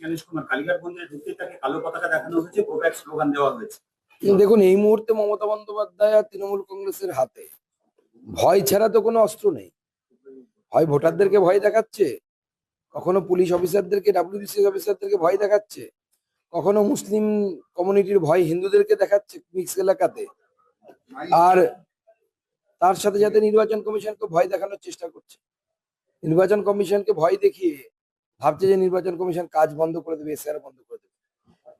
জ্ঞানেশ কুমার কালীঘাট মন্দিরে ঢুকতেই তাকে কালো পতাকা দেখানো হয়েছে, প্রোগ্রাম স্লোগান দেওয়া হয়েছে। দেখুন, এই মুহূর্তে মমতা বন্দ্যোপাধ্যায় আর তৃণমূল কংগ্রেসের হাতে ভয় ছাড়া তো কোনো অস্ত্র নেই। হয় ভোটারদেরকে ভয় দেখাচ্ছে, কখনো পুলিশ অফিসারদেরকে, ডাব্লিউবিসিএস অফিসারদেরকে ভয় দেখাচ্ছে, কখনো মুসলিম কমিউনিটির ভয় হিন্দুদেরকে দেখাচ্ছে মিক্স এলাকাতে, আর তার সাথে সাথে নির্বাচন কমিশনকে ভয় দেখানোর চেষ্টা করছে। নির্বাচন কমিশনকে ভয় দেখিয়ে ভাবছে যে নির্বাচন কমিশন কাজ বন্ধ করে দেবে, এসআইআর বন্ধ করে দেবে।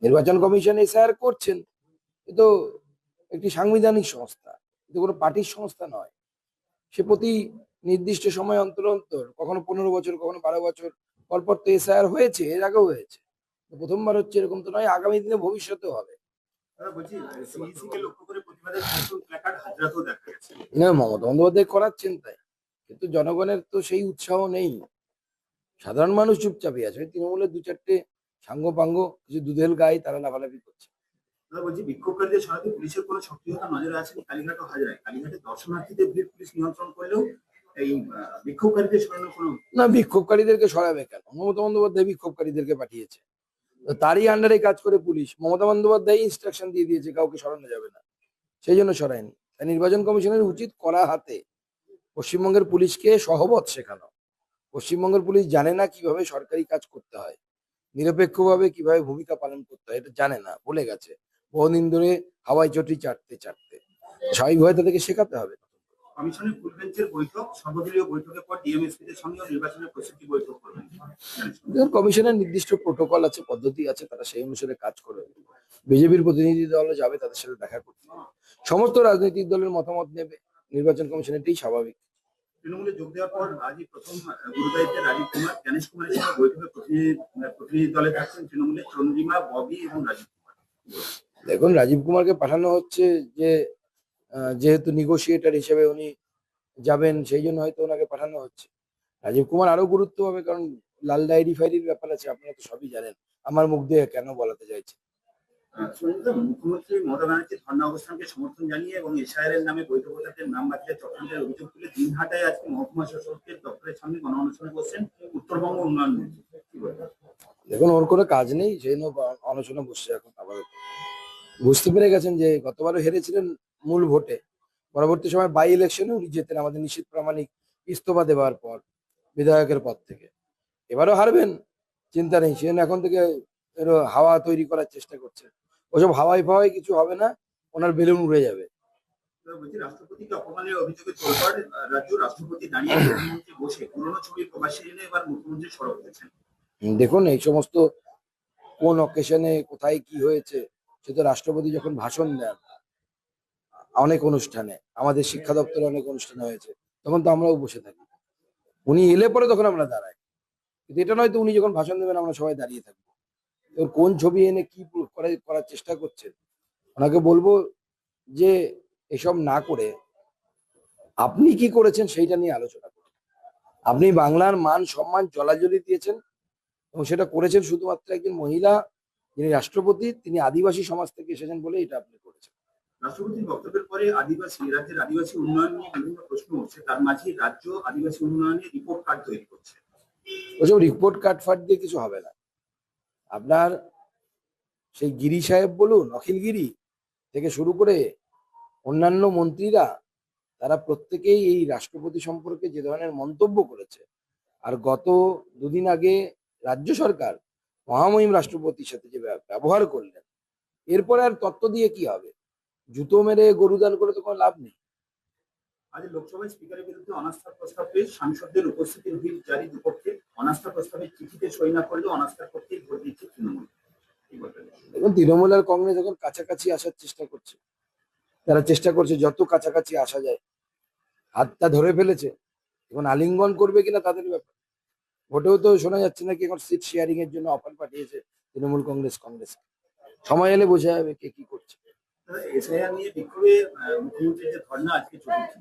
নির্বাচন কমিশন এসআইআর করছেন, কিন্তু একটি সাংবিধানিক সংস্থা, কিন্তু কোনো পার্টির সংস্থা নয়। সে প্রতি নির্দিষ্ট সময় অন্তর অন্তর, কখনো 15 বছর, কখনো 12 বছর পরপর তো এসআইআর হয়েছে, এর আগেও হয়েছে। প্রথমবার হচ্ছে এরকম তো নয়, আগামী দিনে ভবিষ্যতেও হবে। না, মমতা বন্দ্যোপাধ্যায় করাচ্ছেন তাই, কিন্তু জনগণের তো সেই উৎসাহ নেই। সাধারণ মানুষ চুপচাপই আছে। তৃণমূলের 2-4টে সাঙ্গ পাঙ্গ কিছু দুধেল গায়ে তারা লাফালাফি করছে। বলছি, বিক্ষোভকারীদের সরাতে পুলিশের কোনো সক্রিয়তা নজরে আসেনি কালীঘাট ও হাজরায়। কালীঘাটে দর্শনার্থীদের ভিড় পুলিশ নিয়ন্ত্রণ করলেও এই বিক্ষোভকারীদের সরানো কোনো না, বিক্ষোভকারীদেরকে সরাবে কেন? মমতা বন্দ্যোপাধ্যায় বিক্ষোভকারীদেরকে পাঠিয়েছে, তো তারই আন্ডারে কাজ করে পুলিশ। মমতা বন্দ্যোপাধ্যায় ইনস্ট্রাকশন দিয়ে দিয়েছে কাউকে সরানো যাবে না, সেই জন্য সরায়নি। তাই নির্বাচন কমিশনের উচিত কড়া হাতে পশ্চিমবঙ্গের পুলিশকে সহবত শেখানো। পশ্চিমবঙ্গের পুলিশ জানে না কিভাবে সরকারি কাজ করতে হয়, নিরপেক্ষভাবে কিভাবে ভূমিকা পালন করতে হয়, এটা জানে না, ভুলে গেছে বহুদিন ধরে হাওয়াই চটি চাটতে চাটতে। স্বাভাবিকভাবে তাদেরকে শেখাতে হবে। কমিশনের ফুল বেঞ্চের বৈঠক, সর্বদলীয় বৈঠকের পর ডিএমএসপিদের সঙ্গে নির্বাচনের প্রস্তুতি বৈঠক করবেন। কমিশনের নির্দিষ্ট প্রোটোকল আছে, পদ্ধতি আছে, তারা সেই অনুসারে কাজ করবে। বিজেপির প্রতিনিধি দল যাবে, তাদের সাথে দেখা করতে। সমস্ত রাজনৈতিক দলের মতামত নেবে, নির্বাচন কমিশন, এটাই স্বাভাবিক। তৃণমূলে যোগ দেওয়ার পর আজই প্রথম গুরুদায়িত্বে রাজীব কুমার, জ্ঞানেশ কুমারের সঙ্গে বৈঠকে প্রতিনিধি দলে থাকছেন তৃণমূলের চন্দ্রিমা, ববি এবং রাজীব কুমার। দেখুন, রাজীব কুমারকে পাঠানো হচ্ছে যে যেহেতু নেগোসিয়েটর হিসেবে উনি যাবেন, সেই জন্য হয়তো ওনাকে পাঠানো হচ্ছে। রাজীব কুমার আরো গুরুত্ব পাবে, কারণ লাল ডায়েরি ফাইরির ব্যাপার আছে, আপনারা তো সবই জানেন। আমার মুখ দিয়ে কেন বলাতে চাইছে? মুখ্যমন্ত্রী মমতা ব্যানার্জি ধর্ণা অবস্থানকে সমর্থন জানিয়ে এবং এসআইআর এর নামে বৈধ ভোটারদের নাম বাতিলের চক্রান্তের অভিযোগ তুলে দিনহাটায় আজকে মহকুমা শাসকের দপ্তরের সামনে গণ অনশনে বসছেন উত্তরবঙ্গ উন্নয়ন মন্ত্রী। দেখুন, ওর কোনো কাজ নেই, সেই জন্য অনশনে বসছে এখন। আবার বুঝতে পেরে গেছেন যে গতবারও হেরেছিলেন মূল ভোটে, পরবর্তী সময় বাই ইলেকশনে উনি জেতেন আমাদের নিশীথ প্রামাণিক ইস্তফা দেওয়ার পর বিধায়কের পদ থেকে। এবারও হারবেন, চিন্তা নেই। সে এখন থেকে হাওয়া তৈরি করার চেষ্টা করছে। ওসব হাওয়াই ফাওয়াই কিছু হবে না, ওনার বেলুন উড়ে যাবে। বলছি, রাষ্ট্রপতিকে অপমানের অভিযোগে তোলপাড় রাজ্য। রাষ্ট্রপতি দাঁড়িয়ে প্রধানমন্ত্রী বসে পুরনো ছবি প্রকাশ্যে এনে এবার মুখ্যমন্ত্রী সরব হয়েছেন। দেখুন, এই সমস্ত কোন অকেশনে কোথায় কি হয়েছে, সে তো রাষ্ট্রপতি যখন ভাষণ দেন অনেক অনুষ্ঠানে, আমাদের শিক্ষা দপ্তরে অনেক অনুষ্ঠানে হয়েছে, তখন তো আমরাও বসে থাকি। উনি এলে পরে তখন আমরা দাঁড়াই, কিন্তু এটা নয় তো উনি যখন ভাষণ দেবেন আমরা সবাই দাঁড়িয়ে থাকবো। এবার কোন ছবি এনে কি করার চেষ্টা করছেন, ওনাকে বলবো যে এসব না করে আপনি কি করেছেন সেইটা নিয়ে আলোচনা করুন। আপনি বাংলার মান সম্মান জলাজলি দিয়েছেন, এবং সেটা করেছেন শুধুমাত্র একজন মহিলা যিনি রাষ্ট্রপতি, তিনি আদিবাসী সমাজ থেকে এসেছেন বলে এটা আপনি করেছেন। রাষ্ট্রপতির বক্তব্যের পরে রাজ্যের আদিবাসী উন্নয়ন নিয়ে বিভিন্ন প্রশ্ন উঠছে। তার মাঝে রাজ্য আদিবাসী উন্নয়নের রিপোর্ট কার্ড তৈরি করছে। ওসব রিপোর্ট কার্ড ফাট দিয়ে কিছু হবে না। আপনার সেই গিরি সাহেব বলুন, অখিল গিরি থেকে শুরু করে অন্যান্য মন্ত্রীরা, তারা প্রত্যেকেই এই রাষ্ট্রপতি সম্পর্কে যে ধরনের মন্তব্য করেছে, আর গত দুদিন আগে রাজ্য সরকার মহামহিম রাষ্ট্রপতির সাথে যে ব্যবহার করলেন, এরপরে আর তত্ত্ব দিয়ে কি হবে? জুতো মেরে গরুদান করে তো কোনো লাভ নেই। আজ লোকসভায় স্পিকারের বিরুদ্ধে অনাস্থার প্রস্তাব পেশ সাংসদদের উপস্থিতির হুইপ জারি দুপক্ষে। অনাস্থা প্রস্তাবের চিঠিতে সই না করলেও অনাস্থার পক্ষে ভোট দিচ্ছে তৃণমূল। দেখুন, তৃণমূল আর কংগ্রেস এখন কাছাকাছি আসার চেষ্টা করছে। তারা চেষ্টা করছে যত কাছাকাছি আসা যায়। হাতটা ধরে ফেলেছে, এখন আলিঙ্গন করবে কিনা তাদের ব্যাপার। ভোটেও তো শোনা যাচ্ছে নাকি এখন সিট শেয়ারিং এর জন্য অফার পাঠিয়েছে তৃণমূল কংগ্রেস। সময় এলে বোঝা যাবে কে কি করছে। এসআইআর নিয়ে বিক্ষোভে মুখ্যমন্ত্রীর যে ধর্ণা আজকে চলছে,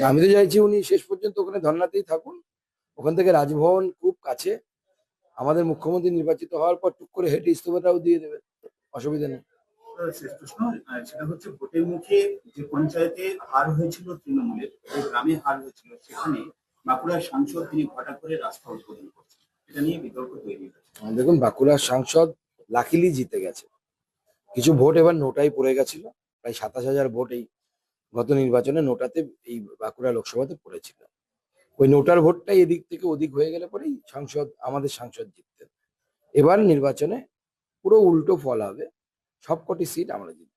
আমি তো চাইছি উনি শেষ পর্যন্ত ওখানে ধর্নাতেই থাকুন। ওখান থেকে রাজভবন খুব কাছে, আমাদের মুখ্যমন্ত্রী নির্বাচিত হওয়ার পর টুক করে হেঁটে ইস্তফাটাও দিয়ে দেবেন, অসুবিধা নেই। শেষ প্রশ্ন, সেটা হচ্ছে ভোটের মুখে যে পঞ্চায়েতে হার হয়েছিল তৃণমূলের, যে গ্রামে হার হয়েছিল, সেখানে বাঁকুড়ার সাংসদ তিনি হঠাৎ করে রাস্তা উদ্বোধন করছেন। এটা নিয়ে বিতর্ক তৈরি হয়েছে। দেখুন, বাঁকুড়ার সাংসদ লাকিলি জিতে গেছে। কিছু ভোট এবার নোটাই পড়ে গেছিল, প্রায় 27,000 ভোট এই গত নির্বাচনে নোটাতে এই বাঁকুড়া লোকসভাতে পড়েছিল। ওই নোটার ভোটটাই এদিক থেকে ওদিক হয়ে গেলে পরেই আমাদের সাংসদ জিততেন। এবার নির্বাচনে পুরো উল্টো ফল হবে, সবকটি সিট আমরা জিতবো।